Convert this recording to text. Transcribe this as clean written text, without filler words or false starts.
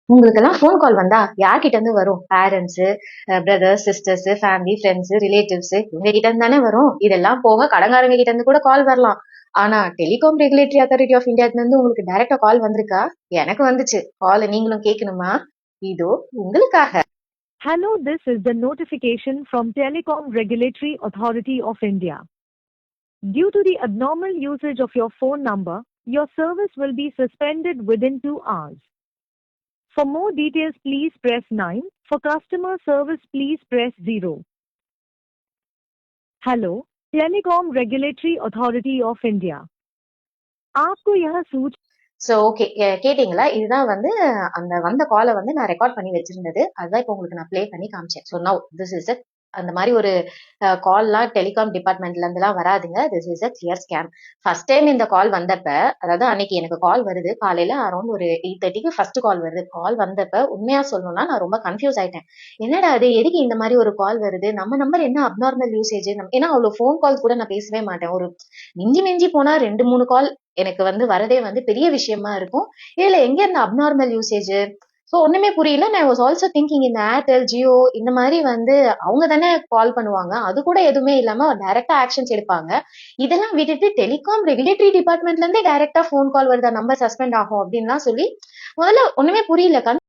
உங்களுக்கெல்லாம் phone call வந்தா யார்கிட்ட இருந்து வரும்? Parents, brothers, sisters, family, friends, relatives இவங்க கிட்ட இருந்து தானே வரும். இதெல்லாம் போக கடன்காரங்க கிட்ட இருந்து கூட கால் வரலாம். ஆனா டெலிகாம் ரெகுலேட்டரி அத்தாரிட்டி ஆஃப் இந்தியால இருந்து உங்களுக்கு டைரக்டா கால் வந்திருக்கா? எனக்கு வந்துச்சு. கால நீங்களும் கேட்கணுமா? இதோ உங்களுக்காக. Hello, this is the notification from Telecom Regulatory Authority of India. Due to the abnormal usage of your phone number, your service will be suspended within 2 hours. For more details, please press 9. For customer service, please press 0. Hello, Telecom Regulatory Authority of India. आपको यह सूचना so okay. கேட்டீங்களா? இதுதான் வந்து அந்த வந்த கால வந்து நான் ரெக்கார்ட் பண்ணி வச்சிருந்தது. அதுதான் இப்போ உங்களுக்கு நான் ப்ளே பண்ணி காமிச்சேன். So now this is it. அந்த மாதிரி ஒரு கால்லாம் டெலிகாம் டிபார்ட்மெண்ட்ல இருந்துலாம் வராதுங்க. This is a clear scam. First time இந்த கால் வந்தப்ப, அதாவது அன்னைக்கு எனக்கு கால் வருது காலையில அரௌண்ட் ஒரு 8:30க்கு ஃபர்ஸ்ட் கால் வருது. கால் வந்தப்ப உண்மையா சொல்லணும்னா நான் ரொம்ப கன்ஃபியூஸ் ஆயிட்டேன். என்னடா அது, எதுக்கு இந்த மாதிரி ஒரு கால் வருது, நம்ம நம்பர் என்ன அப்நார்மல் யூசேஜ், ஏன்னா அவ்வளவு ஃபோன் கால் கூட நான் பேசவே மாட்டேன். ஒரு மிஞ்சி மிஞ்சி போனா 2-3 கால் எனக்கு வந்து வரதே வந்து பெரிய விஷயமா இருக்கும். இதுல எங்க இருந்த அப்நார்மல் யூசேஜ்? சோ ஒண்ணுமே புரியல. நான் வாஸ் ஆல்சோ திங்கிங் இந்த ஏர்டெல், ஜியோ இந்த மாதிரி வந்து அவங்க தானே கால் பண்ணுவாங்க. அது கூட எதுவுமே இல்லாம டைரக்டா ஆக்ஷன்ஸ் எடுப்பாங்க. இதெல்லாம் விட்டுட்டு டெலிகாம் ரெகுலேட்டரி டிபார்ட்மெண்ட்ல இருந்தே டைரக்டா ஃபோன் கால் வருதா, நம்பர் சஸ்பெண்ட் ஆகும் அப்படின்லாம் சொல்லி முதல்ல ஒண்ணுமே புரியல.